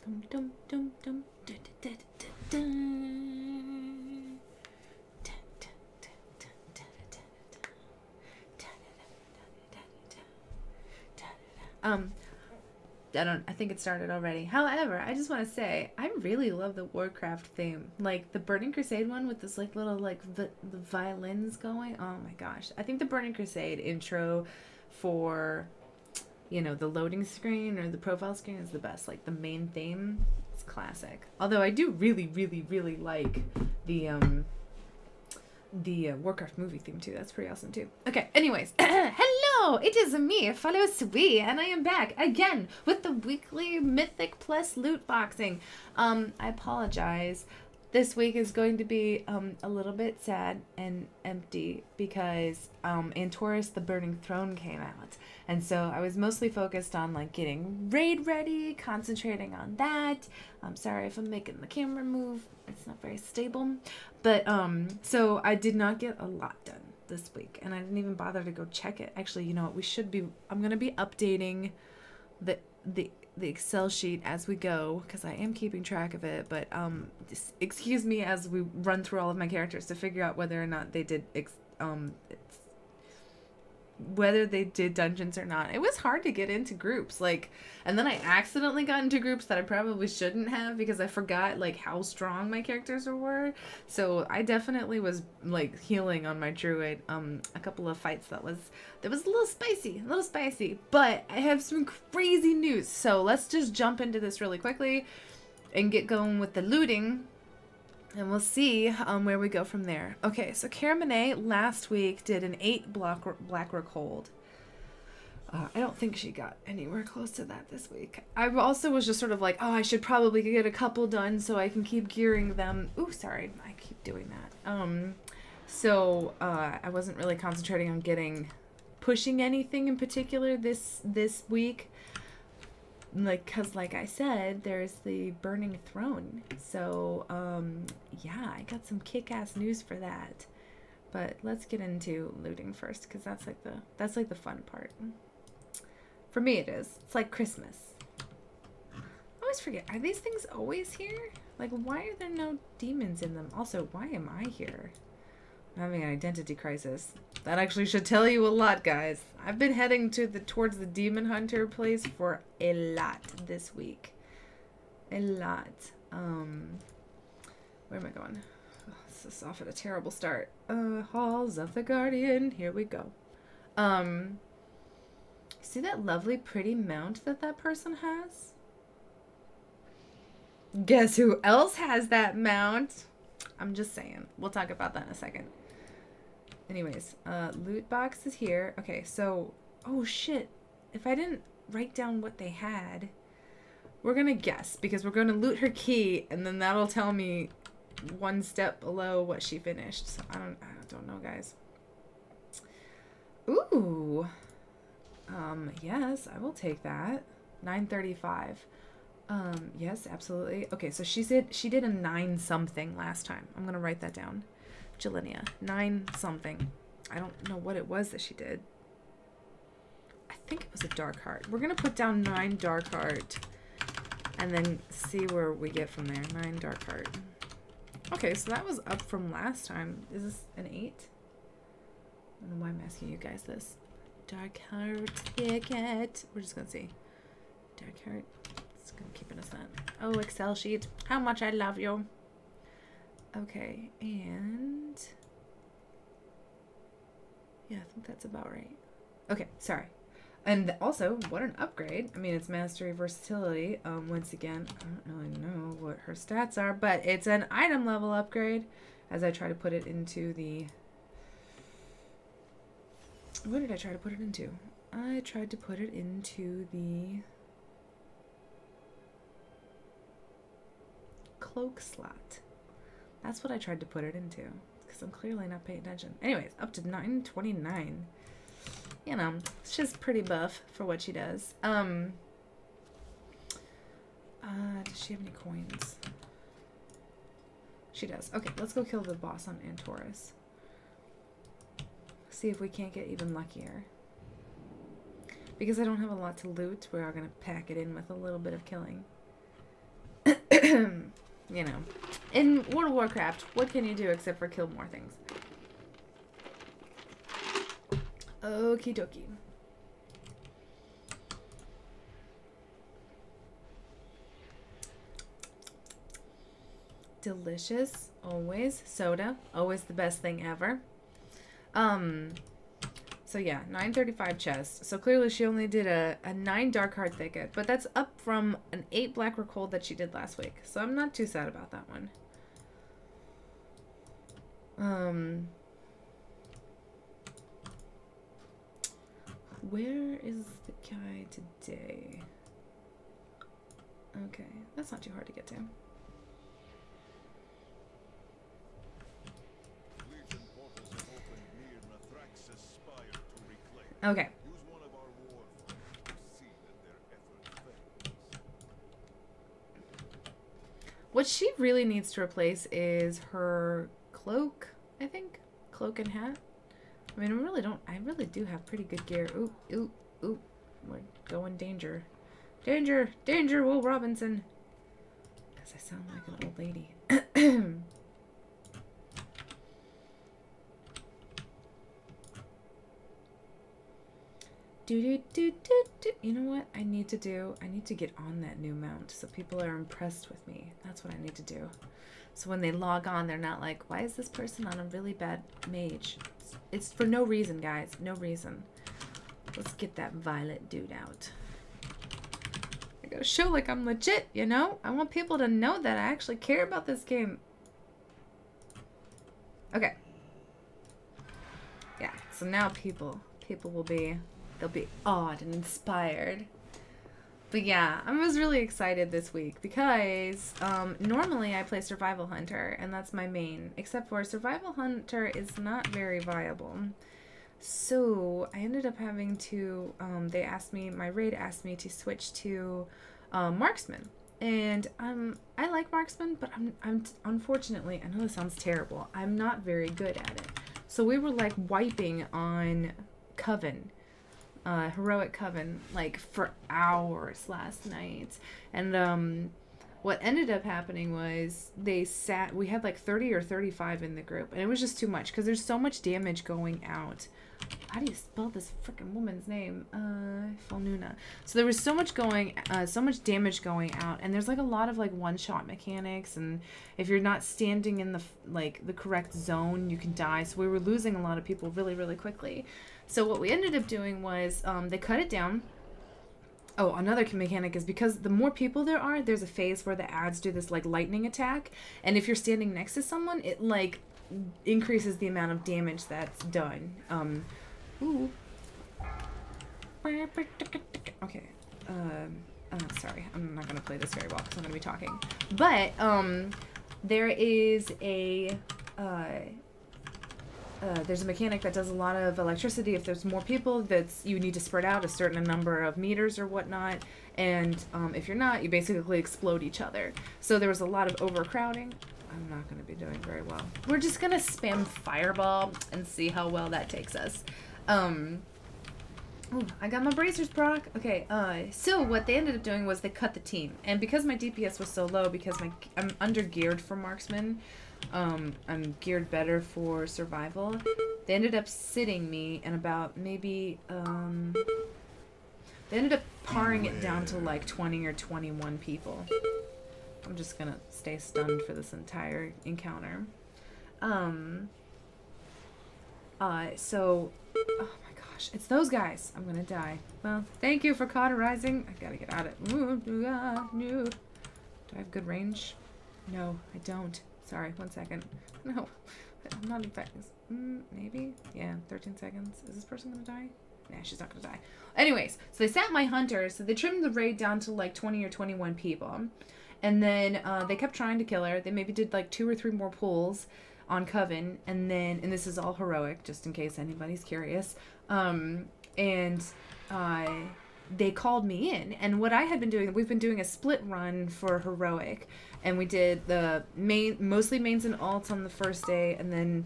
Dum, dum, dum, dum, da, da, da, da, I think it started already. However, I just want to say, I really love the Warcraft theme. Like, the Burning Crusade one with this, like, little, like, the violins going. Oh, my gosh. I think the Burning Crusade intro for, you know, the loading screen or the profile screen is the best. Like, the main theme is classic. Although I do really, really, really like the Warcraft movie theme too. That's pretty awesome too. Okay, anyways, hello, it is me, Follow Sui, and I am back again with the weekly Mythic Plus loot boxing. I apologize. This week is going to be a little bit sad and empty because Antorus the Burning Throne came out. And so I was mostly focused on like getting raid ready, concentrating on that. I'm sorry if I'm making the camera move. It's not very stable. But so I did not get a lot done this week, and I didn't even bother to go check it. Actually, you know what, I'm going to be updating the Excel sheet as we go, because I am keeping track of it, but just excuse me as we run through all of my characters to figure out whether or not they did whether they did dungeons or not. It was hard to get into groups, like, and then I accidentally got into groups that I probably shouldn't have because I forgot like how strong my characters were. So I definitely was like healing on my druid a couple of fights that was a little spicy, but I have some crazy news. So let's just jump into this really quickly and get going with the looting. And we'll see where we go from there. Okay, so Caramine last week did an 8 Blackrock hold. I don't think she got anywhere close to that this week. I also was just sort of like, oh, I should probably get a couple done so I can keep gearing them. Ooh, sorry, I keep doing that. So I wasn't really concentrating on pushing anything in particular this week. Like, cause like I said, there's the Burning Throne. So, yeah, I got some kick-ass news for that. But let's get into looting first, cause that's like the fun part. For me, it is. It's like Christmas. I always forget. Are these things always here? Like, why are there no demons in them? Also, why am I here? I'm having an identity crisis. That actually should tell you a lot, guys. I've been heading towards the Demon Hunter place for a lot this week. A lot. Where am I going? Oh, this is off at a terrible start. Halls of the Guardian. Here we go. See that lovely pretty mount that person has? Guess who else has that mount? I'm just saying. We'll talk about that in a second. Anyways, loot box is here. Okay, so, oh shit. If I didn't write down what they had, we're gonna guess, because we're gonna loot her key, and then that'll tell me one step below what she finished. So I don't know, guys. Ooh. Yes, I will take that. 935. Yes, absolutely. Okay, so she did a 9 something last time. I'm gonna write that down. Jelinia, 9 something. I don't know what it was that she did. I think it was a dark heart. We're gonna put down 9 dark heart and then see where we get from there. 9 dark heart. Okay, so that was up from last time. Is this an 8? I don't know why I'm asking you guys this. Dark heart ticket. We're just gonna see. Dark heart. It's gonna keep us that. Oh, Excel sheet. How much I love you. Okay, and yeah, I think that's about right. Okay, sorry. And also, what an upgrade. I mean, it's mastery versatility. Once again, I don't really know what her stats are, but it's an item level upgrade as I try to put it into the... What did I try to put it into? I tried to put it into the cloak slot. That's what I tried to put it into, because I'm clearly not paying attention. Anyways, up to 929. You know, she's pretty buff for what she does. Does she have any coins? She does. Okay, let's go kill the boss on Antorus. See if we can't get even luckier. Because I don't have a lot to loot, we are going to pack it in with a little bit of killing. You know, in World of Warcraft, what can you do except for kill more things? Okie dokie. Delicious, always. Soda, always the best thing ever. So yeah, 935 chest. So clearly she only did a 9 dark heart thicket, but that's up from an 8 black recold that she did last week. So I'm not too sad about that one. Where is the guy today? Okay, that's not too hard to get to. Okay. What she really needs to replace is her cloak, I think. Cloak and hat. I mean, I really do have pretty good gear. Ooh, ooh, ooh. We're going danger. Danger! Danger, Will Robinson! Because I sound like an old lady. You know what I need to do? I need to get on that new mount so people are impressed with me. That's what I need to do. So when they log on, they're not like, why is this person on a really bad mage? It's for no reason, guys. No reason. Let's get that Violet dude out. I gotta show like I'm legit, you know? I want people to know that I actually care about this game. Okay. Yeah, so now people will be... They'll be awed and inspired. But yeah, I was really excited this week because normally I play Survival Hunter and that's my main. Except for Survival Hunter is not very viable. So I ended up having to, my raid asked me to switch to Marksman. And I like Marksman, but I'm unfortunately, I know this sounds terrible, I'm not very good at it. So we were like wiping on Coven. Heroic Coven, like for hours last night. And what ended up happening was we had like 30 or 35 in the group, and it was just too much because there's so much damage going out. How do you spell this freaking woman's name? Falnuna. So there was so much damage going out, and there's like a lot of like one-shot mechanics, and if you're not standing in the correct zone, you can die. So we were losing a lot of people really, really quickly. So what we ended up doing was they cut it down. Oh, another mechanic is because the more people there are, there's a phase where the ads do this like lightning attack, and if you're standing next to someone, it like increases the amount of damage that's done. Ooh. Okay. Sorry, I'm not gonna play this very well because I'm gonna be talking. But there is there's a mechanic that does a lot of electricity. If there's more people, you need to spread out a certain number of meters or whatnot. And if you're not, you basically explode each other. So there was a lot of overcrowding. I'm not going to be doing very well. We're just going to spam Fireball and see how well that takes us. Ooh, I got my bracers proc. Okay, so what they ended up doing was they cut the team. And because my DPS was so low, because I'm under geared for Marksman, I'm geared better for survival, they ended up sitting me and about maybe, they ended up paring it down to like 20 or 21 people. I'm just gonna stay stunned for this entire encounter. So, oh my gosh, it's those guys. I'm gonna die. Well, thank you for cauterizing. I gotta get out of it. Do I have good range? No, I don't. Sorry, 1 second. No, I'm not infected. Maybe? Yeah, 13 seconds. Is this person gonna die? Nah, she's not gonna die. Anyways, so they sat my hunters, so they trimmed the raid down to like 20 or 21 people. And then they kept trying to kill her. They maybe did like 2 or 3 more pulls on Coven, and this is all heroic, just in case anybody's curious. They called me in, and what I had been doing, we've been doing a split run for heroic, and we did the mostly mains and alts on the first day, and then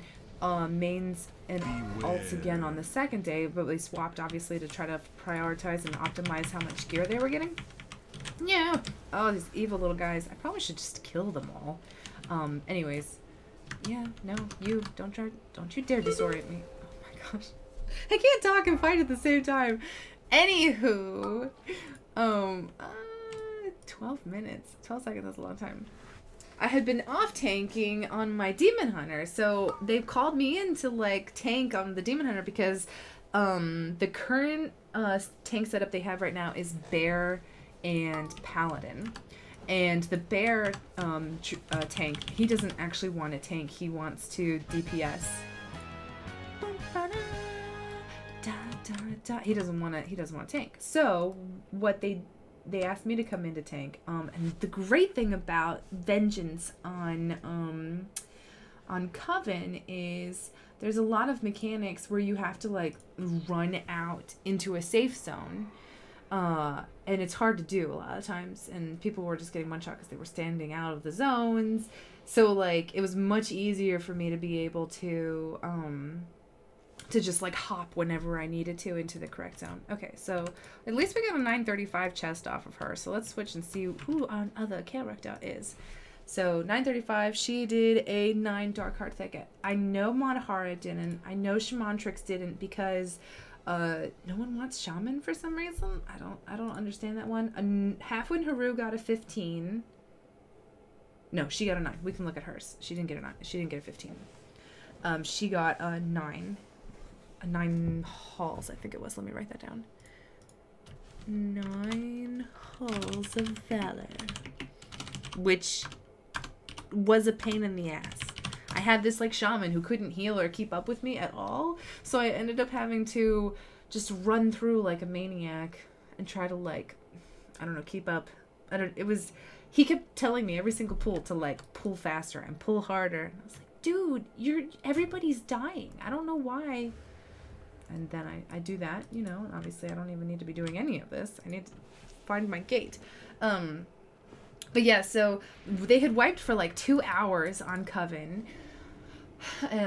mains and alts again on the second day, but we swapped obviously to try to prioritize and optimize how much gear they were getting. Yeah. Oh, these evil little guys. I probably should just kill them all. Anyways. Yeah, no, don't you dare disorient me. Oh my gosh. I can't talk and fight at the same time. Anywho. 12 minutes. 12 seconds, that's a long time. I had been off tanking on my Demon Hunter, so they've called me in to like tank on the Demon Hunter because the current tank setup they have right now is Bear and Paladin. And the Bear tank, he doesn't actually want to tank, he wants to DPS. He doesn't want to tank. So what they asked me to come in to tank. And the great thing about Vengeance on Coven is there's a lot of mechanics where you have to like run out into a safe zone. And it's hard to do a lot of times, and people were just getting one shot because they were standing out of the zones. So like it was much easier for me to be able to just like hop whenever I needed to into the correct zone. Okay, so at least we got a 935 chest off of her. So let's switch and see who our other character is. So 935, she did a 9 Dark Heart Thicket. I know Monahara didn't. I know Shamantrix didn't because no one wants Shaman for some reason. I don't understand that one. Halfwind Haru got a 15. No, she got a 9. We can look at hers. She didn't get a 9. She didn't get a 15. She got a 9. 9 halls, I think it was. Let me write that down. 9 halls of valor, which was a pain in the ass. I had this like shaman who couldn't heal or keep up with me at all, so I ended up having to just run through like a maniac and try to like, I don't know, keep up. He kept telling me every single pull to like pull faster and pull harder. And I was like, dude, everybody's dying. I don't know why. And then I do that, you know, and obviously I don't even need to be doing any of this. I need to find my gate. But yeah, so they had wiped for like 2 hours on Coven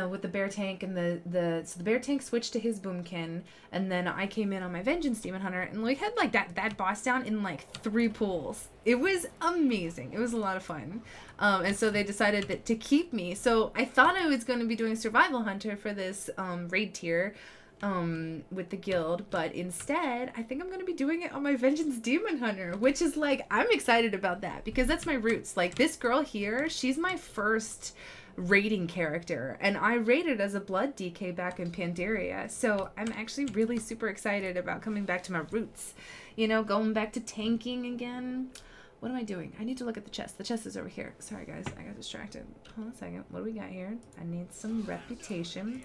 with the Bear tank, and so the Bear tank switched to his boomkin, and then I came in on my Vengeance Demon Hunter, and we had like that boss down in like 3 pulls. It was amazing. It was a lot of fun. And so they decided that to keep me. So I thought I was going to be doing Survival Hunter for this raid tier with the guild, but instead I think I'm gonna be doing it on my Vengeance Demon Hunter, which is like, I'm excited about that because that's my roots. Like this girl here, she's my first raiding character, and I raided as a blood DK back in Pandaria, so I'm actually really super excited about coming back to my roots, you know, going back to tanking again. What am I doing? I need to look at the chest. The chest is over here. Sorry guys, I got distracted. Hold on a second. What do we got here? I need some reputation.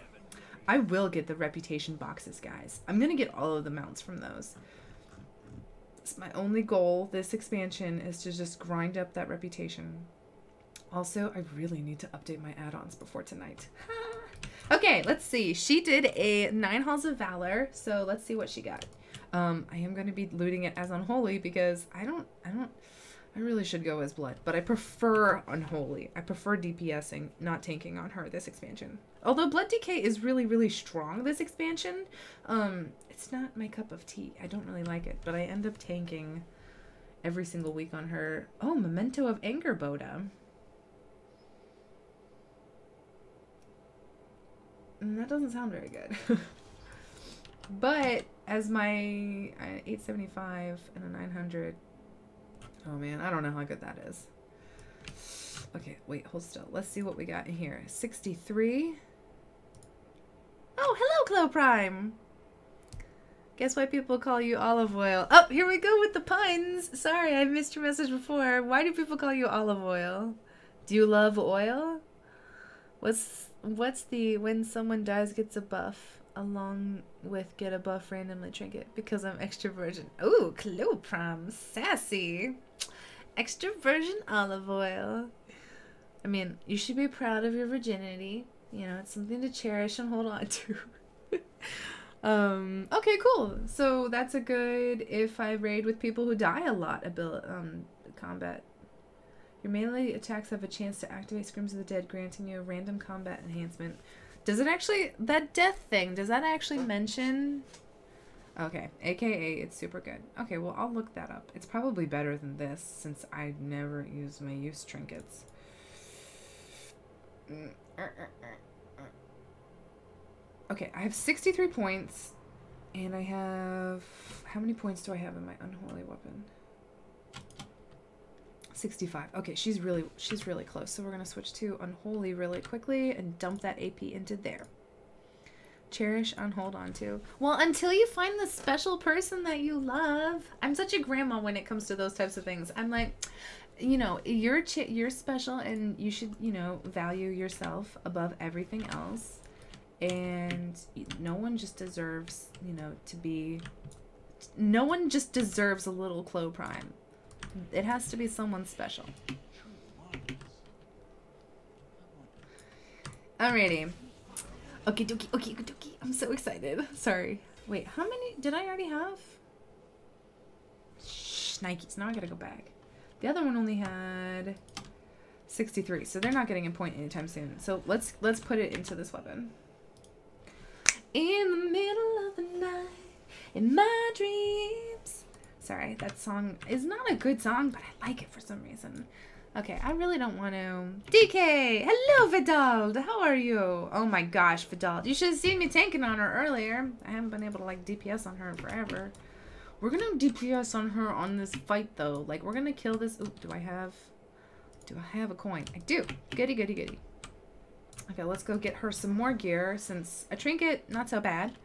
I will get the reputation boxes, guys. I'm gonna get all of the mounts from those. It's my only goal this expansion is to just grind up that reputation. Also, I really need to update my add-ons before tonight. Okay, let's see. She did a 9 Halls of Valor, so let's see what she got. I am gonna be looting it as Unholy because I really should go as Blood, but I prefer Unholy. I prefer DPSing, not tanking on her this expansion. Although Blood DK is really, really strong this expansion, it's not my cup of tea. I don't really like it, but I end up tanking every single week on her. Oh, Memento of Anger Boda. That doesn't sound very good. But as my 875 and a 900... Oh man, I don't know how good that is. Okay, wait, hold still. Let's see what we got in here. 63. Oh, hello, Clo Prime. Guess why people call you Olive Oil? Oh, here we go with the puns. Sorry, I missed your message before. Why do people call you Olive Oil? Do you love oil? What's the when someone dies gets a buff along with get a buff randomly trinket? Because I'm extra virgin. Ooh, Clo Prime, sassy. Extra virgin olive oil. I mean, you should be proud of your virginity. You know, it's something to cherish and hold on to. Okay, cool. So that's a good if I raid with people who die a lot combat. Your melee attacks have a chance to activate Screams of the Dead, granting you a random combat enhancement. Does it actually, that death thing, does that actually mention Okay, AKA it's super good. Okay, well, I'll look that up. It's probably better than this since I never use my use trinkets. Okay, I have 63 points, and I have... How many points do I have in my unholy weapon? 65. Okay, she's really close. So we're going to switch to unholy really quickly and dump that AP into there. Cherish and hold on to. Well, until you find the special person that you love. I'm such a grandma when it comes to those types of things. I'm like, you know, you're special and you should, you know, value yourself above everything else. And no one just deserves, you know, to be... No one just deserves a little Clo Prime. It has to be someone special. Alrighty. Okay, dokie, okay, dokie. I'm so excited. Sorry. Wait, how many did I already have? Shh, Nikes. Now I gotta go back. The other one only had 63, so they're not getting a point anytime soon. So let's put it into this weapon. In the middle of the night, in my dreams. Sorry, that song is not a good song, but I like it for some reason. Okay, I really don't want to... DK! Hello, Vidal! How are you? Oh my gosh, Vidal. You should have seen me tanking on her earlier. I haven't been able to, like, DPS on her in forever. We're gonna DPS on her on this fight, though. Like, we're gonna kill this... Ooh, do I have a coin? I do. Goody, goody, goody. Okay, let's go get her some more gear, since a trinket, not so bad.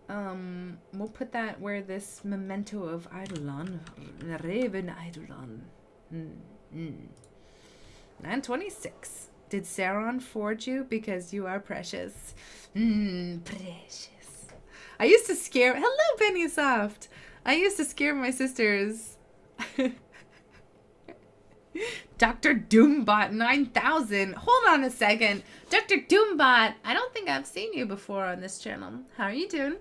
We'll put that where this memento of Eidolon, Raven Eidolon. 926. Did Sauron forge you? Because you are precious. Precious. I used to scare... Hello, Penny Soft. I used to scare my sisters. Dr. Doombot 9000. Hold on a second. Dr. Doombot. I don't think I've seen you before on this channel. How are you doing?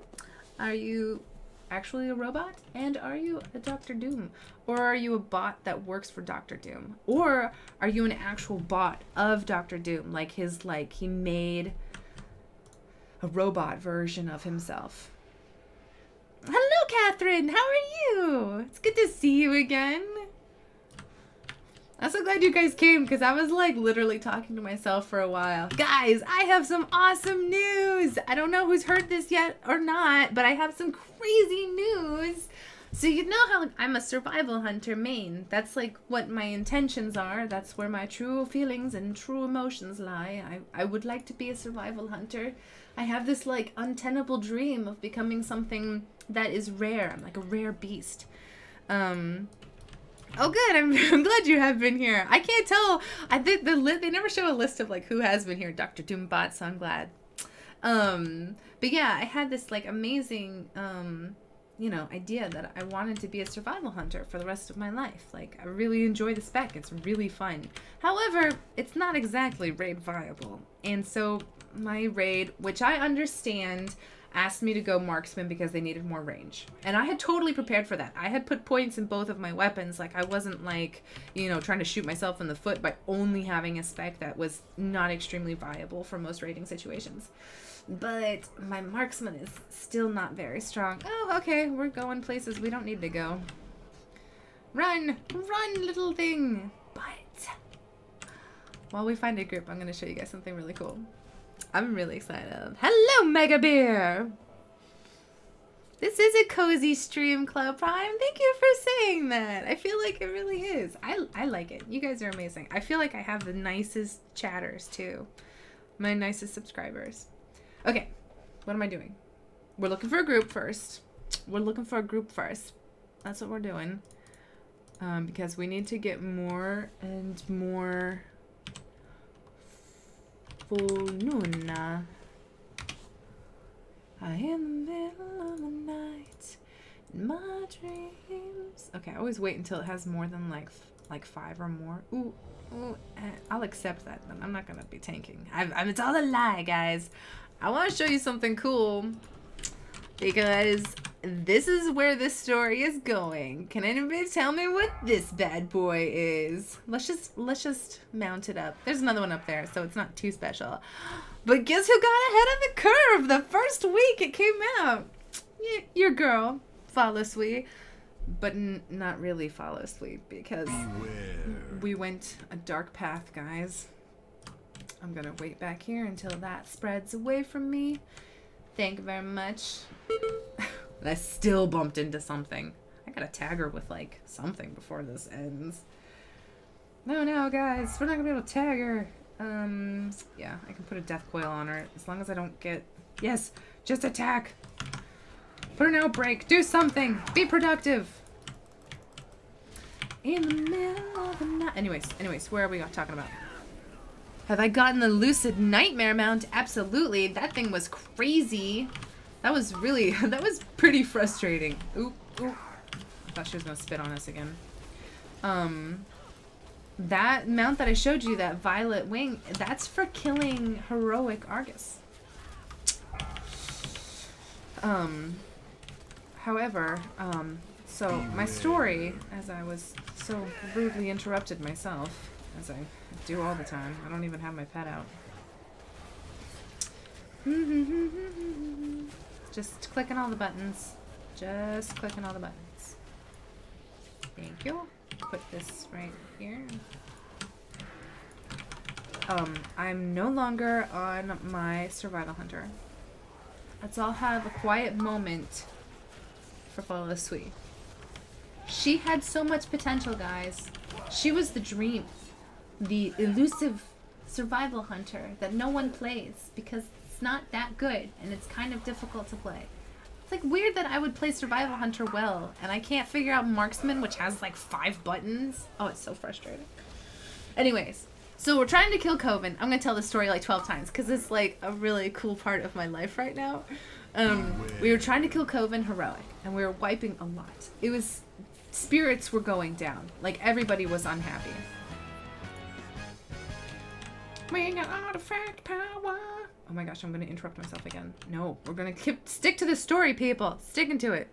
Are you actually a robot? And are you a Dr. Doom? Or are you a bot that works for Dr. Doom? Or are you an actual bot of Dr. Doom? Like he made a robot version of himself. Hello, Catherine. How are you? It's good to see you again. I'm so glad you guys came because I was like literally talking to myself for a while. Guys, I have some awesome news. I don't know who's heard this yet or not, but I have some crazy news. So you know how I'm a survival hunter main. That's like what my intentions are. That's where my true feelings and true emotions lie. I would like to be a survival hunter. I have this like untenable dream of becoming something that is rare. I'm like a rare beast. Oh good, I'm glad you have been here. I can't tell. They never show a list of like who has been here, Dr. Doombot, so I'm glad. But yeah, I had this like amazing you know, idea that I wanted to be a survival hunter for the rest of my life. Like, I really enjoy the spec. It's really fun. However, it's not exactly raid viable. And so my raid, which I understand, asked me to go marksman because they needed more range. And I had totally prepared for that. I had put points in both of my weapons. Like, I wasn't like, you know, trying to shoot myself in the foot by only having a spec that was not extremely viable for most raiding situations. But my marksman is still not very strong. Oh, okay, we're going places we don't need to go. Run! Run, little thing! But while we find a group, I'm going to show you guys something really cool. I'm really excited. Hello, Mega Bear! This is a cozy stream, Club Prime. Thank you for saying that. I feel like it really is. I like it. You guys are amazing. I feel like I have the nicest chatters, too. My nicest subscribers. Okay, what am I doing? We're looking for a group first. We're looking for a group first. That's what we're doing. Because we need to get more and more Fununa. I in the middle of the night in my dreams. Okay, I always wait until it has more than like 5 or more. Ooh, I'll accept that. I'm not gonna be tanking. It's all a lie, guys. I want to show you something cool because this is where this story is going. Can anybody tell me what this bad boy is? Let's just mount it up. There's another one up there, so it's not too special. But guess who got ahead of the curve the first week it came out? your girl, follow sweet. But not really follow sweet, because we went a dark path, guys. I'm gonna wait back here until that spreads away from me. Thank you very much. I still bumped into something. I gotta tag her with, like, something before this ends. No, guys. We're not gonna be able to tag her. Yeah, I can put a death coil on her. As long as I don't get... Yes! Just attack! Put an outbreak! Do something! Be productive! In the middle of the night... Anyways, where are we talking about? Have I gotten the Lucid Nightmare mount? Absolutely. That thing was crazy. That was really... that was pretty frustrating. Ooh. I thought she was gonna spit on us again. That mount that I showed you, that violet wing, that's for killing heroic Argus. However, so my story, as I was so rudely interrupted myself, as I do all the time. I don't even have my pet out. Just clicking all the buttons. Just clicking all the buttons. Thank you. Put this right here. I'm no longer on my survival hunter. Let's all have a quiet moment for Follow Sweet. She had so much potential, guys. She was the dream. The elusive survival hunter that no one plays because it's not that good and it's kind of difficult to play. It's like weird that I would play survival hunter well and I can't figure out marksman, which has like 5 buttons. Oh, it's so frustrating. Anyways, so we're trying to kill Coven. I'm gonna tell this story like 12 times because it's like a really cool part of my life right now. We were trying to kill Coven heroic and we were wiping a lot. It was, spirits were going down. Like everybody was unhappy. We got artifact power. Oh my gosh, I'm gonna interrupt myself again. No, we're gonna stick to the story, people. Sticking to it.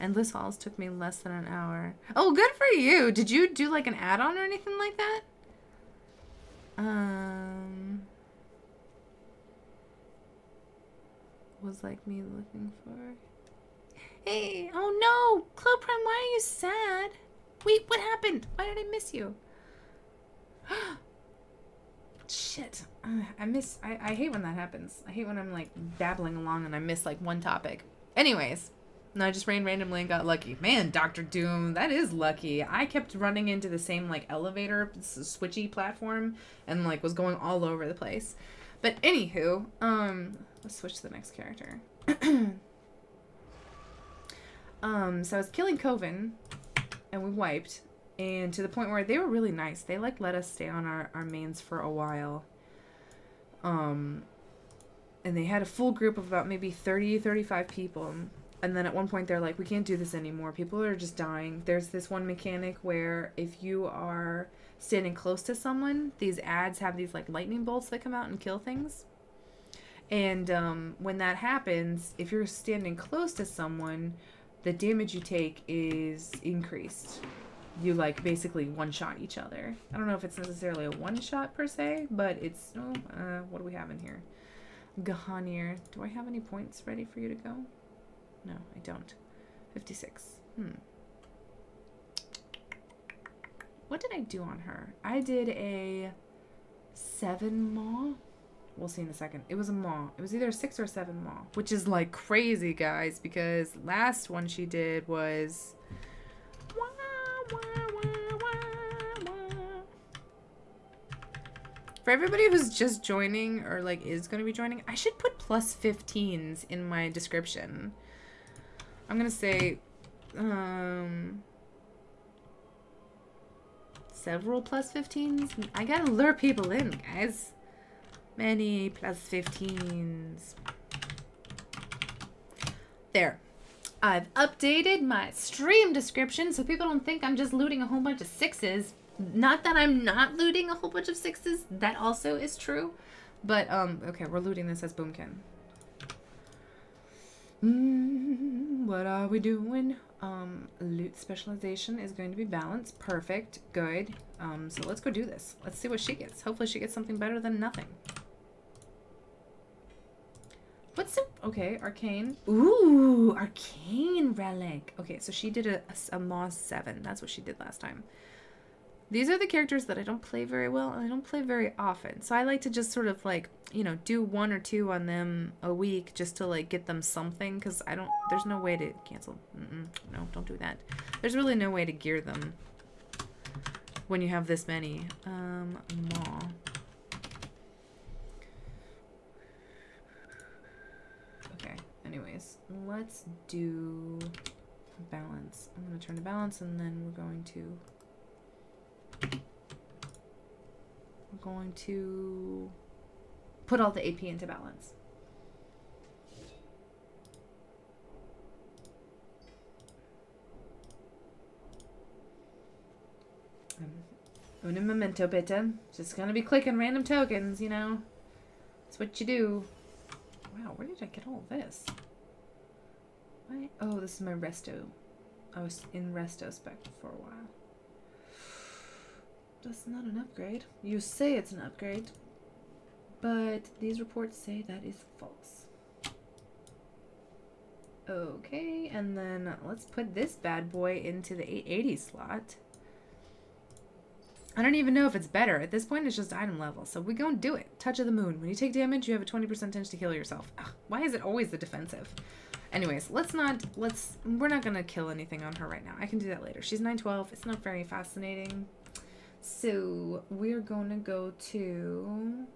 Endless Halls took me less than an hour. Oh, good for you. Did you do like an add-on or anything like that? Was like me looking for... Hey, oh no! Cloprime, why are you sad? Wait, what happened? Why did I miss you? Shit. I hate when that happens. I hate when I'm like babbling along and I miss like one topic. Anyways, no, I just ran randomly and got lucky. Man, Dr. Doom, that is lucky. I kept running into the same like elevator switchy platform and like was going all over the place. But anywho, let's switch to the next character. So I was killing Coven and we wiped. And to the point where they were really nice. They like let us stay on our mains for a while. And they had a full group of about maybe 30, 35 people. And then at one point they're like, we can't do this anymore. People are just dying. There's this one mechanic where if you are standing close to someone, these ads have these like lightning bolts that come out and kill things. And when that happens, if you're standing close to someone, the damage you take is increased. You like basically one-shot each other. I don't know if it's necessarily a one-shot per se, but it's... Oh, what do we have in here? Gahanir. Do I have any points ready for you to go? No, I don't. 56. What did I do on her? I did a 7 maw. We'll see in a second. It was a maw. It was either a 6 or a 7 maw, which is like crazy, guys, because last one she did was... For everybody who's just joining or like is going to be joining, I should put plus 15s in my description. I'm going to say several plus 15s. I got to lure people in, guys. Many plus 15s. There. I've updated my stream description so people don't think I'm just looting a whole bunch of 6s. Not that I'm not looting a whole bunch of 6s. That also is true. But, okay, we're looting this as Boomkin. What are we doing? Loot specialization is going to be balanced. Perfect. Good. So let's go do this. Let's see what she gets. Hopefully she gets something better than nothing. What's the... Okay, Arcane. Ooh, Arcane Relic. Okay, so she did a Moss 7. That's what she did last time. These are the characters that I don't play very well, and I don't play very often. So I like to just sort of like, you know, do 1 or 2 on them a week just to like get them something, because there's no way to cancel. No, don't do that. There's really no way to gear them when you have this many. Maw. Okay, anyways, let's do balance. I'm going to turn to balance, and then we're going to put all the AP into balance. Un momento, bitte. Just gonna be clicking random tokens, you know. That's what you do. Wow, where did I get all this? Why? Oh, this is my resto. I was in resto spec for a while. That's not an upgrade. You say it's an upgrade, but these reports say that is false. Okay, and then let's put this bad boy into the 880 slot. I don't even know if it's better. At this point, it's just item level, so we're gonna do it. Touch of the Moon. When you take damage, you have a 20% chance to kill yourself. Ugh, why is it always the defensive? Anyways, we're not gonna kill anything on her right now. I can do that later. She's 912. It's not very fascinating. So we're going to go to...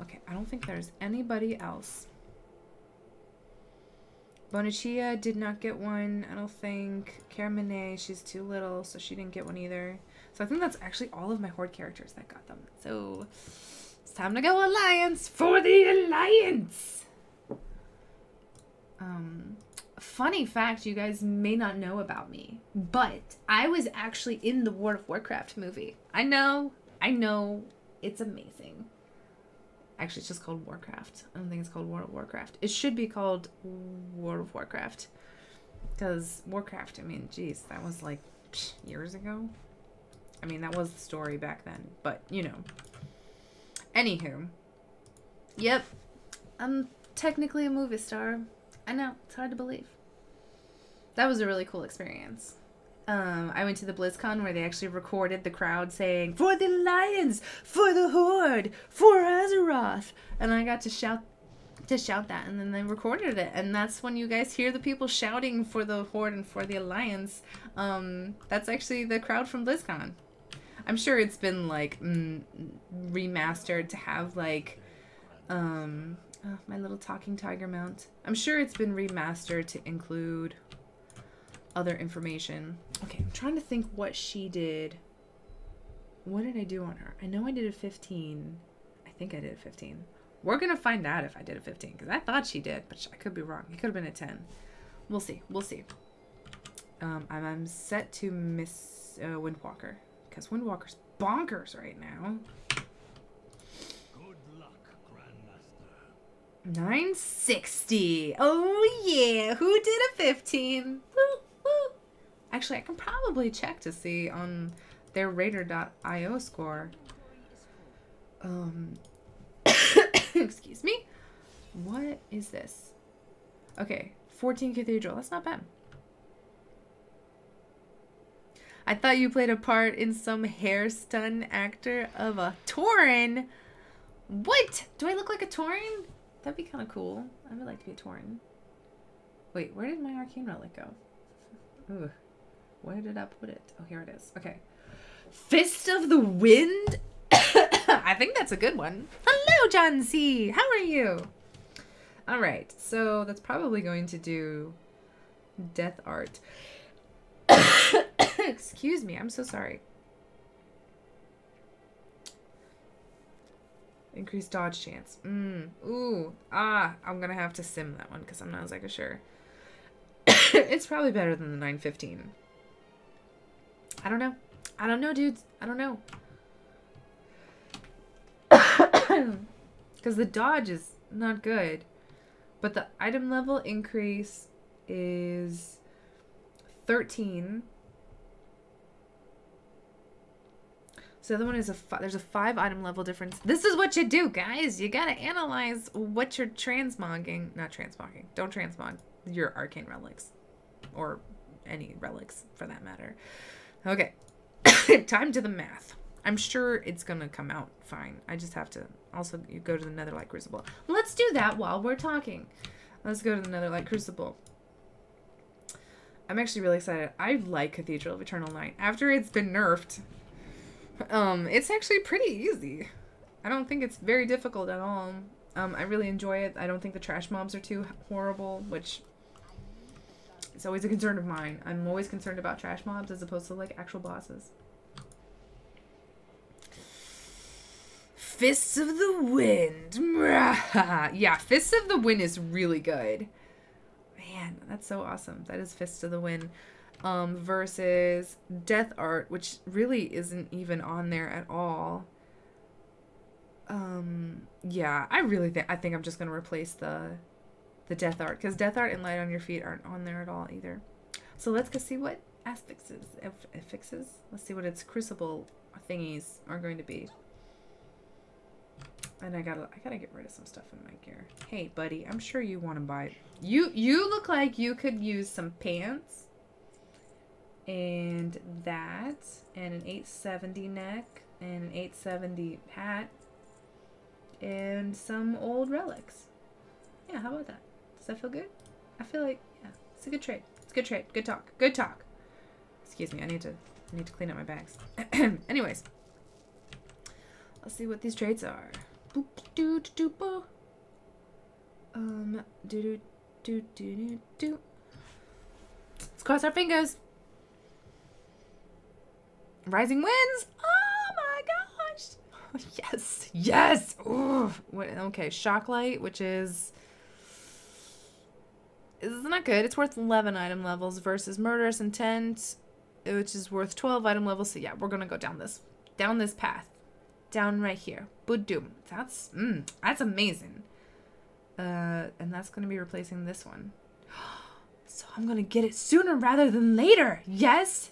Okay, I don't think there's anybody else. Bonachia did not get one, I don't think. Caramine, she's too little, so she didn't get one either. So I think that's actually all of my Horde characters that got them. So it's time to go Alliance for the Alliance! Funny fact you guys may not know about me, but I was actually in the World of Warcraft movie. I know, it's amazing. Actually, it's just called Warcraft. I don't think it's called World of Warcraft. It should be called World of Warcraft. Because Warcraft, I mean, geez, that was like years ago. I mean, that was the story back then, but you know. Anywho. Yep. I'm technically a movie star. I know, it's hard to believe. That was a really cool experience. I went to the BlizzCon where they actually recorded the crowd saying, "For the Lions! For the Horde! For Azeroth!" And I got to shout that, and then they recorded it. And that's when you guys hear the people shouting for the Horde and for the Alliance. That's actually the crowd from BlizzCon. I'm sure it's been, like, remastered to have, like, my little talking tiger mount. I'm sure it's been remastered to include other information. Okay, I'm trying to think what she did. What did I do on her? I know I did a 15. I think I did a 15. We're gonna find out if I did a 15, because I thought she did, but I could be wrong. It could have been a 10. We'll see. We'll see. I'm set to miss Windwalker, because Windwalker's bonkers right now. 960. Oh yeah, who did a 15? Woo, woo. Actually, I can probably check to see on their Raider.io score. Excuse me. What is this? Okay, 14 Cathedral. That's not bad. I thought you played a part in some hair stun actor of a Tauren. What? Do I look like a Tauren? That'd be kind of cool. I would like to be a Tauren. Wait, where did my Arcane Relic go? Ooh, where did I put it? Oh, here it is. Okay. Fist of the Wind? I think that's a good one. Hello, John C. How are you? All right, so that's probably going to do Death Art. Excuse me, I'm so sorry. Increased dodge chance. Ooh. I'm gonna have to sim that one because I'm not exactly sure. It's probably better than the 915. I don't know. I don't know, dudes. I don't know. Because the dodge is not good. But the item level increase is 13. So the other one is there's a 5 item level difference. This is what you do, guys. You gotta analyze what you're transmogging. Not transmogging. Don't transmog your arcane relics. Or any relics, for that matter. Okay. Time to the math. I'm sure it's gonna come out fine. I just have to also go to the Netherlight Crucible. Let's do that while we're talking. Let's go to the Netherlight Crucible. I'm actually really excited. I like Cathedral of Eternal Night. After it's been nerfed, it's actually pretty easy. I don't think it's very difficult at all. I really enjoy it. I don't think the trash mobs are too horrible, which is always a concern of mine. I'm always concerned about trash mobs as opposed to like actual bosses. Fists of the Wind. Yeah, Fists of the Wind is really good. Man, that's so awesome. That is Fists of the Wind. Versus Death Art, which really isn't even on there at all. Yeah, I think I'm just gonna replace the Death Art, because Death Art and Light on Your Feet aren't on there at all either. So let's go see what affixes. Let's see what its Crucible thingies are going to be. And I gotta get rid of some stuff in my gear. Hey, buddy, I'm sure you want to buy. You look like you could use some pants. And that. And an 870 neck. And an 870 hat. And some old relics. Yeah, how about that? Does that feel good? I feel like, yeah, it's a good trade. It's a good trade. Good talk. Good talk. Excuse me, I need to clean up my bags. Anyways. Let's see what these trades are. Boop doo doo boo. Do do do do do. Let's cross our fingers. Rising Winds. Oh my gosh. Yes. Yes. Ooh. Okay. Shocklight, which is not good. It's worth 11 item levels versus Murderous Intent, which is worth 12 item levels. So yeah, we're gonna go down this path. Down right here. Boom. That's amazing. And that's going to be replacing this one. So I'm going to get it sooner rather than later. Yes,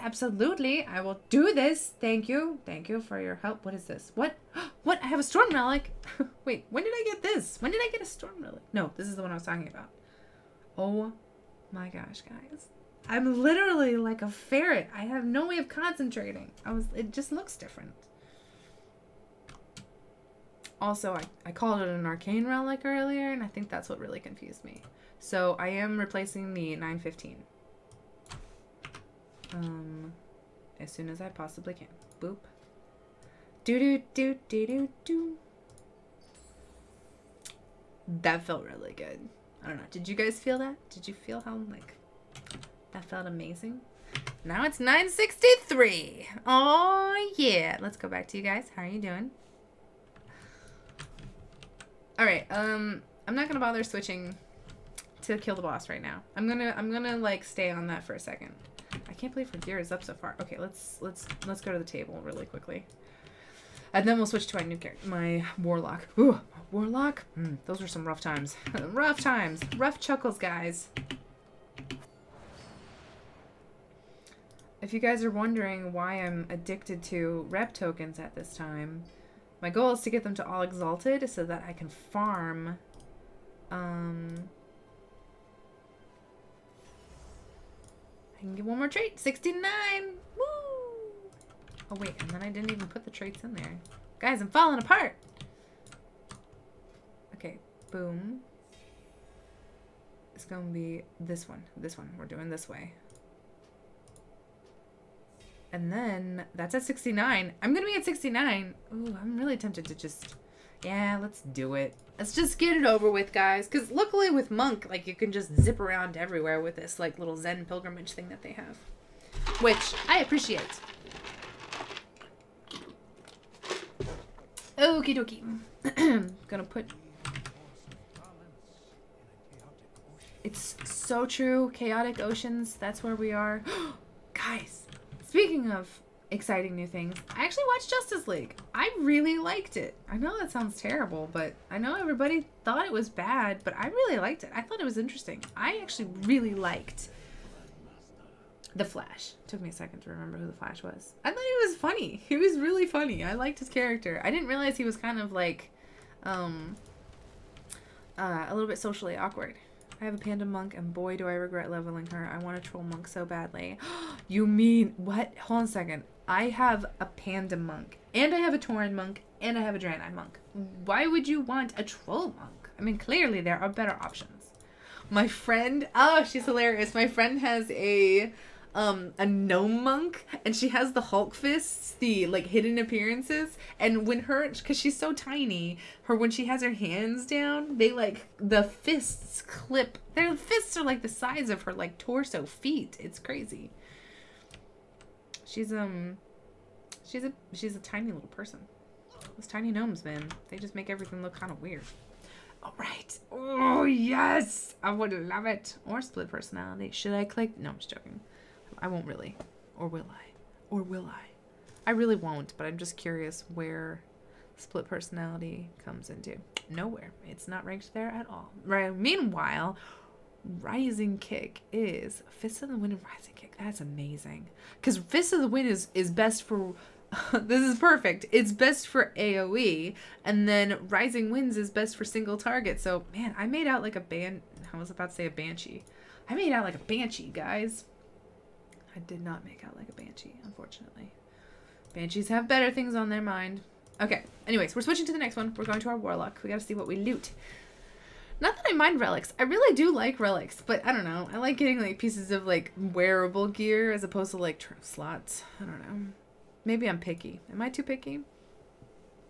absolutely. I will do this. Thank you. Thank you for your help. What is this? What? What? I have a Storm Relic. Wait, when did I get this? When did I get a Storm Relic? No, this is the one I was talking about. Oh my gosh, guys. I'm literally like a ferret. I have no way of concentrating. It just looks different. Also, I called it an arcane relic earlier, and I think that's what really confused me. So I am replacing the 915. As soon as I possibly can. Boop. Do. That felt really good. I don't know. Did you guys feel that? Did you feel how, like, that felt amazing? Now it's 963. Oh, yeah. Let's go back to you guys. How are you doing? Alright, I'm not gonna bother switching to kill the boss right now. I'm gonna like stay on that for a second. I can't believe her gear is up so far. Okay, let's go to the table really quickly. And then we'll switch to my new character, my Warlock. Ooh, Warlock? Those were some rough times. Rough times. Rough chuckles, guys. If you guys are wondering why I'm addicted to rep tokens at this time, my goal is to get them to all exalted so that I can farm. I can get one more trait. 69! Woo! Oh wait, and then I didn't even put the traits in there. Guys, I'm falling apart! Okay, boom. It's gonna be this one. This one. We're doing this way. And then, that's at 69. I'm gonna be at 69. Ooh, I'm really tempted to just... Yeah, let's do it. Let's just get it over with, guys. Because luckily with Monk, like, you can just zip around everywhere with this, like, little Zen pilgrimage thing that they have. Which I appreciate. Okie dokie. Gonna put... It's so true. Chaotic Oceans, that's where we are. Guys. Speaking of exciting new things, I actually watched Justice League. I really liked it. I know that sounds terrible, but I know everybody thought it was bad, but I really liked it. I thought it was interesting. I actually really liked The Flash. Took me a second to remember who the Flash was. I thought he was funny. He was really funny. I liked his character. I didn't realize he was kind of like, a little bit socially awkward. I have a panda monk, and boy, do I regret leveling her. I want a troll monk so badly. You mean, what? Hold on a second. I have a panda monk, and I have a tauren monk, and I have a draenei monk. Why would you want a troll monk? I mean, clearly there are better options. My friend, oh, she's hilarious. My friend has a gnome monk, and she has the Hulk fists, the like hidden appearances, and when her, because she's so tiny, when she has her hands down, they like, the fists clip, their fists are like the size of her like torso feet. It's crazy. She's a tiny little person. Those tiny gnomes, man, they just make everything look kind of weird. All right. Oh yes, I would love it. Or split personality. Should I click? No, I'm just joking. I won't really. Or will I? Or will I? I really won't, but I'm just curious where split personality comes into. Nowhere. It's not ranked there at all. Right. Meanwhile, Rising Kick is Fist of the Wind and Rising Kick. That's amazing. Because Fist of the Wind is best for... this is perfect. It's best for AoE, and then Rising Winds is best for single target. So, man, I made out like a I was about to say a banshee. I made out like a banshee, guys. I did not make out like a banshee, unfortunately. Banshees have better things on their mind. Okay, anyways, we're switching to the next one. We're going to our warlock. We gotta see what we loot. Not that I mind relics. I really do like relics, but I don't know. I like getting like pieces of like wearable gear as opposed to like slots. I don't know. Maybe I'm picky. Am I too picky?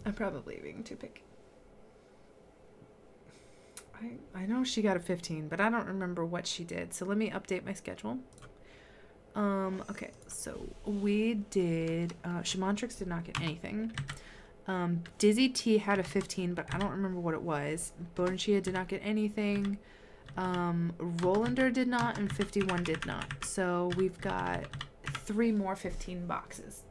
I'm probably being too picky. I know she got a 15, but I don't remember what she did. So let me update my schedule. Okay, so we did, Shamantrix did not get anything. Dizzy T had a 15, but I don't remember what it was. Bonachia did not get anything. Rolander did not, and 51 did not. So we've got 3 more 15 boxes.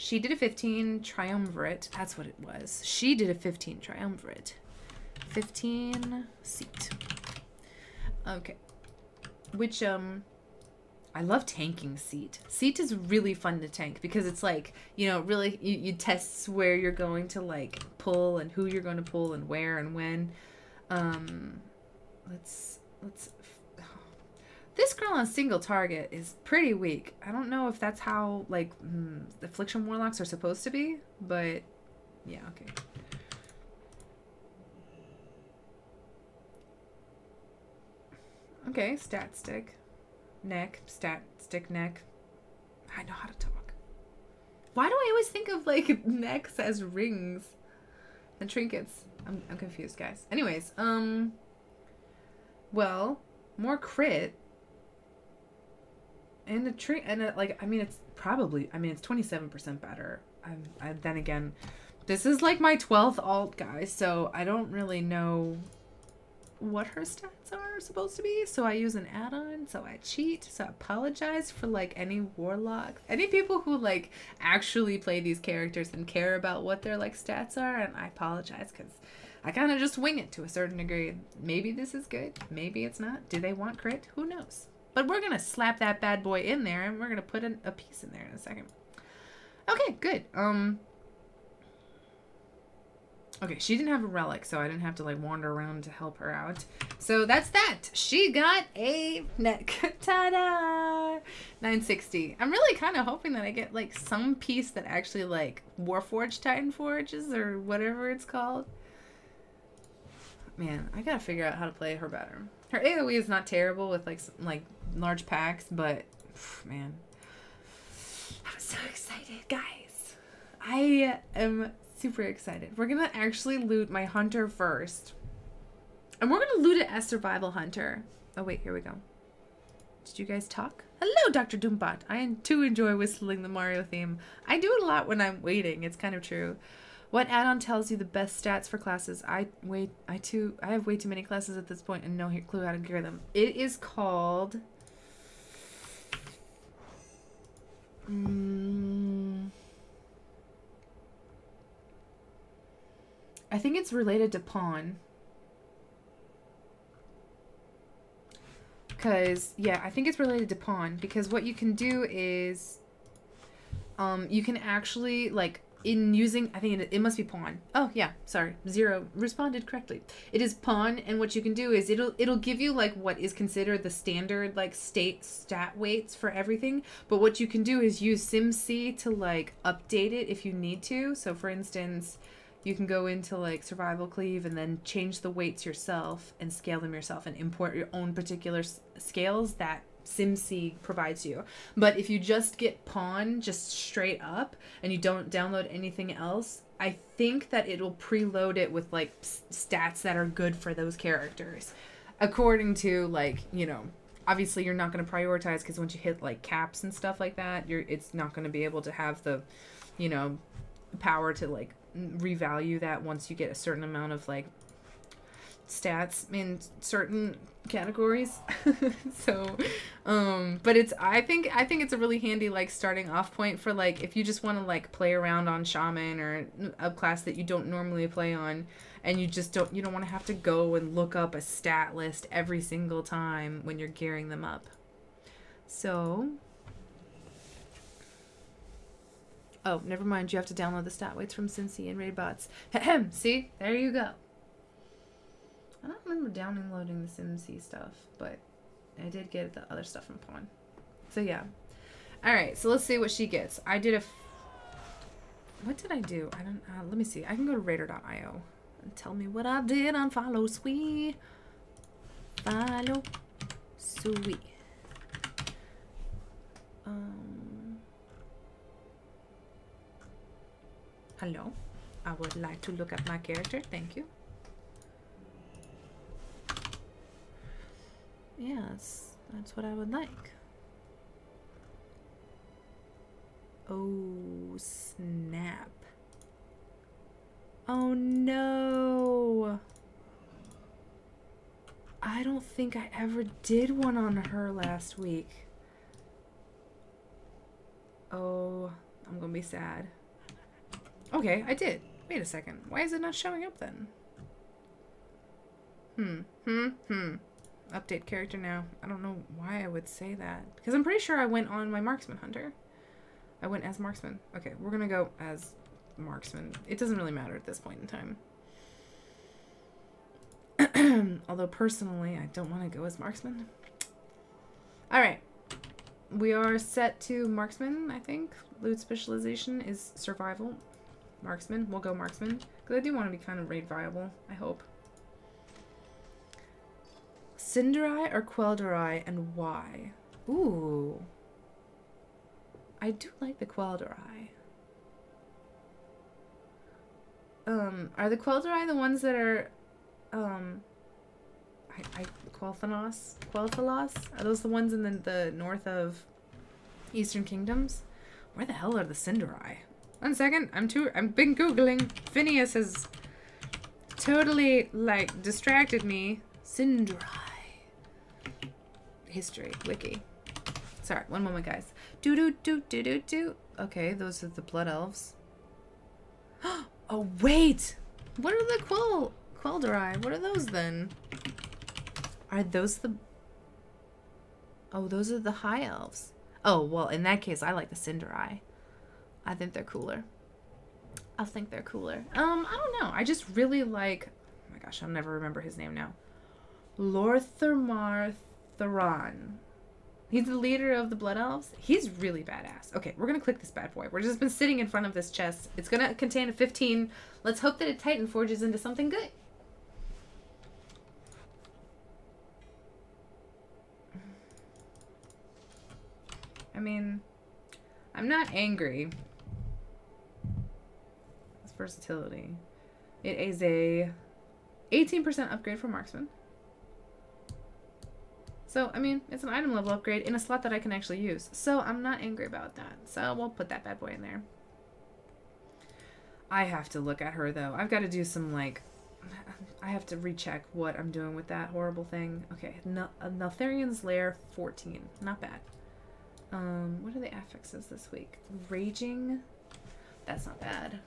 She did a 15 triumvirate. That's what it was. She did a 15 triumvirate. 15 seat. Okay. Which, I love tanking seat. Seat is really fun to tank because it's like, you know, really, you test where you're going to like pull and who you're going to pull and where and when. This girl on single target is pretty weak. I don't know if that's how, like, the Affliction Warlocks are supposed to be, but, yeah, okay. Okay, stat stick. Neck, stat stick neck. I know how to talk. Why do I always think of, like, necks as rings and trinkets? I'm confused, guys. Anyways, well, more crit. And the tree, and like, I mean, it's probably, I mean, it's 27% better. Then again, this is like my 12th alt, guys, so I don't really know what her stats are supposed to be. So I use an add-on, so I cheat, so I apologize for like any warlock, any people who like actually play these characters and care about what their like stats are, and I apologize because I kind of just wing it to a certain degree. Maybe this is good, maybe it's not. Do they want crit? Who knows? But we're going to slap that bad boy in there, and we're going to put a piece in there in a second. Okay, good. Okay, she didn't have a relic, so I didn't have to, like, wander around to help her out. So that's that. She got a neck. Ta-da! 960. I'm really kind of hoping that I get, like, some piece that actually, like, Warforged Titan Forges or whatever it's called. Man, I gotta figure out how to play her better. Her AoE is not terrible with, like, large packs, but, man. I'm so excited, guys. I am super excited. We're gonna actually loot my hunter first. And we're gonna loot it as survival hunter. Oh, wait, here we go. Did you guys talk? Hello, Dr. Doombot. I too enjoy whistling the Mario theme. I do it a lot when I'm waiting. It's kind of true. What add-on tells you the best stats for classes? I have way too many classes at this point and no clue how to gear them. It is called... I think it's related to pawn. Because, yeah, I think it's related to pawn. Because what you can do is, you can actually, like, in using, I think it must be pawn. Oh, yeah, sorry. Zero responded correctly. It is pawn, and what you can do is it'll give you, like, what is considered the standard, like, stat weights for everything. But what you can do is use SimC to, like, update it if you need to. So, for instance, you can go into, like, Survival Cleave and then change the weights yourself and scale them yourself and import your own particular scales that SimC provides you. But if you just get pawn just straight up and you don't download anything else, I think that it'll preload it with, like, stats that are good for those characters. According to, like, you know, obviously you're not going to prioritize because once you hit, like, caps and stuff like that, it's not going to be able to have the, you know, power to, like, revalue that once you get a certain amount of, like, stats in certain categories. So but I think it's a really handy, like, starting off point for, like, if you just want to, like, play around on shaman or a class that you don't normally play on, and you don't want to have to go and look up a stat list every single time when you're gearing them up. So, oh, never mind, you have to download the stat weights from Cincy and Raidbots. See, there you go. I don't remember downloading the SimC stuff, but I did get the other stuff from Pawn. So yeah. Alright, so let's see what she gets. I did what did I do? I don't, let me see. I can go to Raider.io and tell me what I did on Follow Sweet. Follow Sweet. Hello. I would like to look at my character. Thank you. Yes, that's what I would like. Oh, snap. Oh, no. I don't think I ever did one on her last week. Oh, I'm gonna be sad. Okay, I did. Wait a second. Why is it not showing up then? Update character now. I don't know why I would say that. Because I'm pretty sure I went on my marksman hunter. I went as marksman. Okay, we're gonna go as marksman. It doesn't really matter at this point in time. Although personally, I don't want to go as marksman. Alright. We are set to marksman, I think. Loot specialization is survival. Marksman. We'll go marksman. Because I do want to be kind of raid viable, I hope. Cinderai or Quel'Darai, and why? Ooh. I do like the Quel'Darai. Are the Quel'Darai the ones that are, Quel'Thalas? Are those the ones in the north of Eastern Kingdoms? Where the hell are the Cinderai? 1 second, I've been Googling. Phineas has totally, like, distracted me. Cinderai. History, wiki. Sorry, 1 moment, guys. Do. Okay, those are the blood elves. Oh, wait! What are the Quel'Darai? What are those, then? Are those the... Oh, those are the high elves. Oh, well, in that case, I like the Cinderai. I think they're cooler. I don't know. I just really like... Oh my gosh, I'll never remember his name now. Lorthamar Theron. He's the leader of the Blood Elves. He's really badass. Okay, we're going to click this bad boy. We're just been sitting in front of this chest. It's going to contain a 15. Let's hope that a Titan forges into something good. I mean, I'm not angry. It's versatility. It is a 18% upgrade for marksman. So, I mean, it's an item level upgrade in a slot that I can actually use. So, I'm not angry about that. So, we'll put that bad boy in there. I have to look at her, though. I've got to do some, like... I have to recheck what I'm doing with that horrible thing. Okay, Neltharian's Lair 14. Not bad. What are the affixes this week? Raging? That's not bad.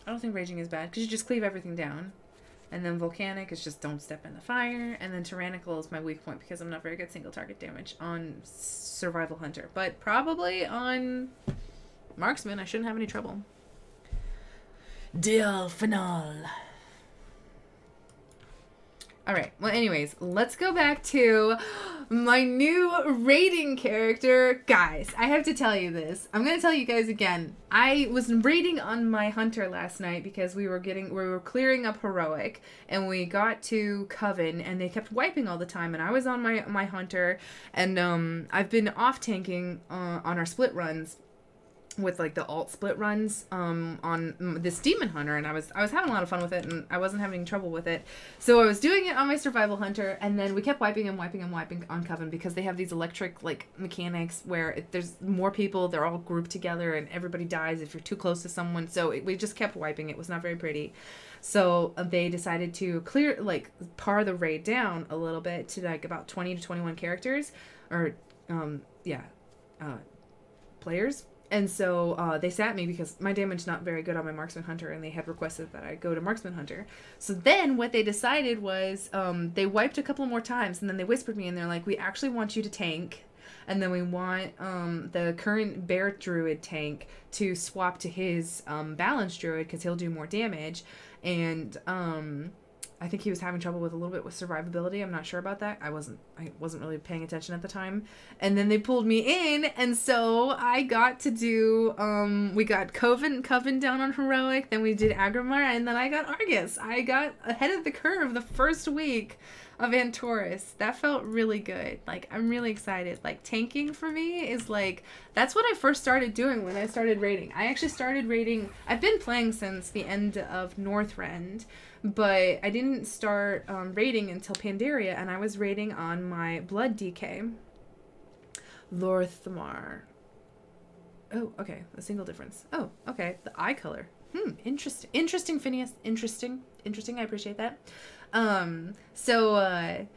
I don't think raging is bad because you just cleave everything down. And then volcanic is just don't step in the fire. And then tyrannical is my weak point because I'm not very good single target damage on survival hunter. But probably on marksman, I shouldn't have any trouble. Deal final. Alright, well anyways, let's go back to my new raiding character. Guys, I have to tell you this. I'm going to tell you guys again. I was raiding on my hunter last night because we were clearing up heroic and we got to coven and they kept wiping all the time and I was on my hunter and I've been off tanking on our split runs with like the alt split runs on this demon hunter, and I was having a lot of fun with it and I wasn't having trouble with it, so I was doing it on my survival hunter and then we kept wiping on coven because they have these electric like mechanics where there's more people, they're all grouped together and everybody dies if you're too close to someone, so we just kept wiping. It was not very pretty, so they decided to par the raid down a little bit to like about 20 to 21 characters or players. And so they sat me because my damage is not very good on my Marksman Hunter, and they had requested that I go to Marksman Hunter. So then what they decided was they wiped a couple more times, and then they whispered me, and they're like, we actually want you to tank, and then we want the current Bear Druid tank to swap to his Balance Druid because he'll do more damage. And I think he was having trouble with a little bit with survivability. I'm not sure about that. I wasn't really paying attention at the time. And then they pulled me in, and so I got to do we got Coven down on heroic, then we did Agrimar, and then I got Argus. I got ahead of the curve the first week of Antorus. That felt really good. Like, I'm really excited. Like, tanking for me is like, that's what I first started doing when I started raiding. I actually started raiding, I've been playing since the end of Northrend, but I didn't start raiding until Pandaria, and I was raiding on my Blood DK. Lorthmar. Oh, okay. A single difference. Oh, okay. The eye color. Interesting. Interesting, Phineas. Interesting. I appreciate that. So I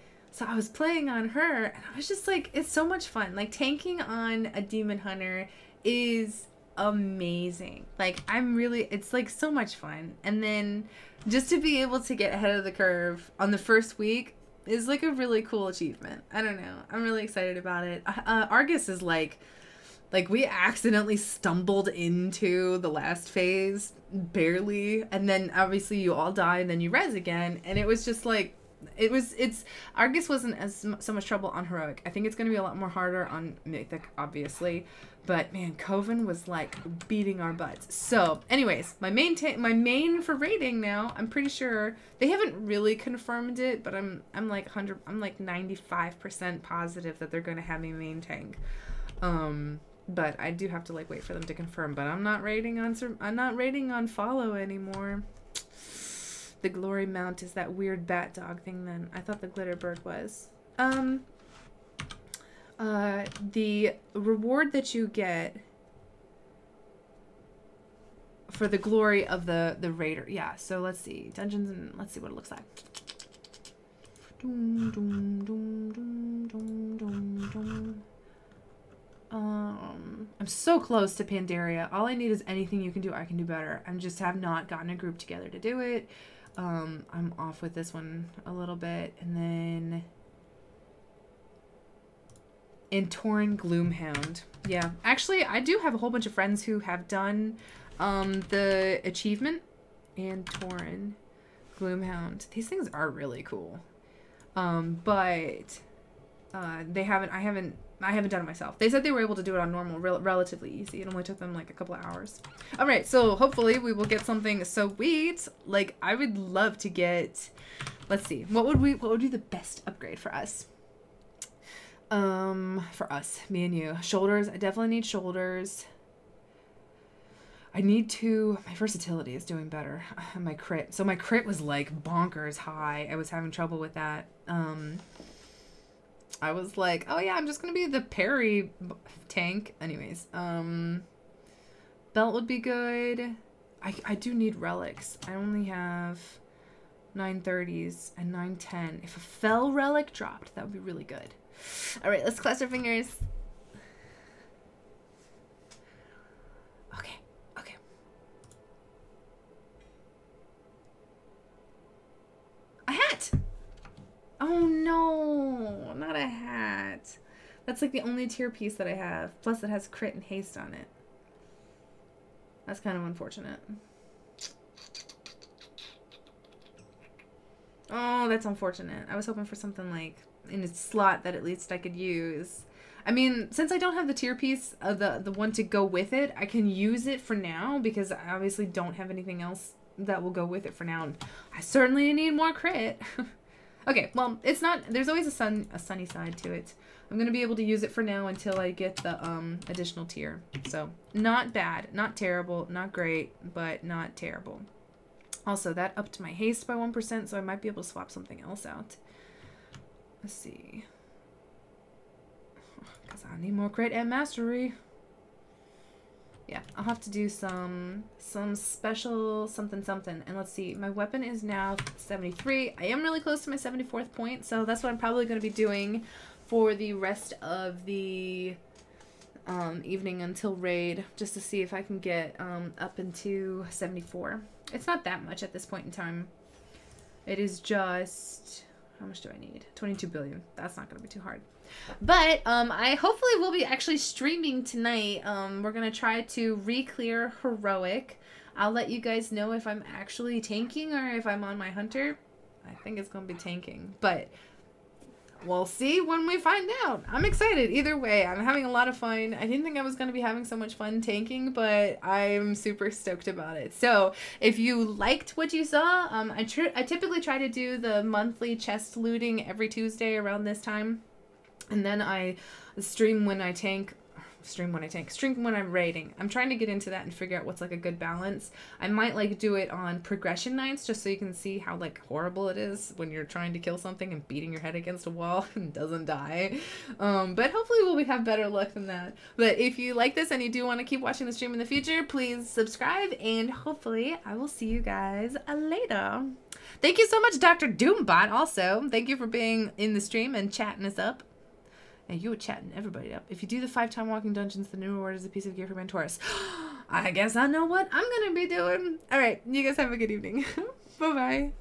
was playing on her, and I was just like, it's so much fun. Like, tanking on a demon hunter is amazing. Like, it's like so much fun. And then just to be able to get ahead of the curve on the first week is like a really cool achievement. I don't know. I'm really excited about it. Argus is like we accidentally stumbled into the last phase barely, and then obviously you all die and then you res again, and it was just like Argus wasn't so much trouble on heroic. I think it's going to be a lot more harder on Mythic, obviously, but man, Coven was like beating our butts. So anyways, my main for raiding now, I'm pretty sure they haven't really confirmed it, but I'm like 95% positive that they're going to have me main tank. But I do have to like wait for them to confirm. But I'm not raiding on follow anymore. The glory mount is that weird bat dog thing. Then I thought the glitter bird was. The reward that you get for the glory of the raider. Yeah. So let's see dungeons and let's see what it looks like. Dum, dum, dum, dum, dum, dum, dum. I'm so close to Pandaria. All I need is anything you can do, I can do better. I just have not gotten a group together to do it. I'm off with this one a little bit. And then Antoran Gloomhound. Yeah, actually, I do have a whole bunch of friends who have done the achievement. Antoran Gloomhound. These things are really cool. But I haven't done it myself. They said they were able to do it on normal relatively easy. It only took them like a couple of hours. All right, so hopefully we will get something sweet. Like, I would love to get, let's see, what would be the best upgrade for us? For us, me and you. Shoulders, I definitely need shoulders. I need to, my versatility is doing better. My crit. So my crit was like bonkers high. I was having trouble with that. I was like, oh yeah, I'm just gonna be the parry tank. Anyways, belt would be good. I do need relics. I only have 930s and 910. If a fell relic dropped, that would be really good. All right, let's cross our fingers. Okay. That's like the only tier piece that I have. Plus it has crit and haste on it. That's kind of unfortunate. Oh, that's unfortunate. I was hoping for something like in a slot that at least I could use. I mean, since I don't have the tier piece of the one to go with it, I can use it for now because I obviously don't have anything else that will go with it for now. I certainly need more crit. Okay, well, it's not, there's always a sunny side to it. I'm going to be able to use it for now until I get the additional tier. So, not bad, not terrible, not great, but not terrible. Also, that upped my haste by 1%, so I might be able to swap something else out. Let's see. Because I need more crit and mastery. Yeah, I'll have to do some special something. And let's see, my weapon is now 73. I am really close to my 74th point, so that's what I'm probably going to be doing for the rest of the evening until raid, just to see if I can get up into 74. It's not that much at this point in time. It is just, how much do I need? 22 billion. That's not going to be too hard. But I hopefully will be actually streaming tonight. We're going to try to re-clear heroic. I'll let you guys know if I'm actually tanking or if I'm on my hunter. I think it's going to be tanking, but we'll see when we find out. I'm excited. Either way, I'm having a lot of fun. I didn't think I was going to be having so much fun tanking, but I'm super stoked about it. So if you liked what you saw, I typically try to do the monthly chest looting every Tuesday around this time. And then I stream when I tank. Stream when I'm raiding. I'm trying to get into that and figure out what's like a good balance. I might like do it on progression nights just so you can see how like horrible it is when you're trying to kill something and beating your head against a wall and doesn't die. But hopefully we'll have better luck than that. But if you like this and you do want to keep watching the stream in the future, please subscribe and hopefully I will see you guys later. Thank you so much, Dr. Doombot, also. Thank you for being in the stream and chatting us up. And you were chatting everybody up. If you do the 5-time walking dungeons, the new reward is a piece of gear for Mentorus. I guess I know what I'm going to be doing. All right. You guys have a good evening. Bye-bye.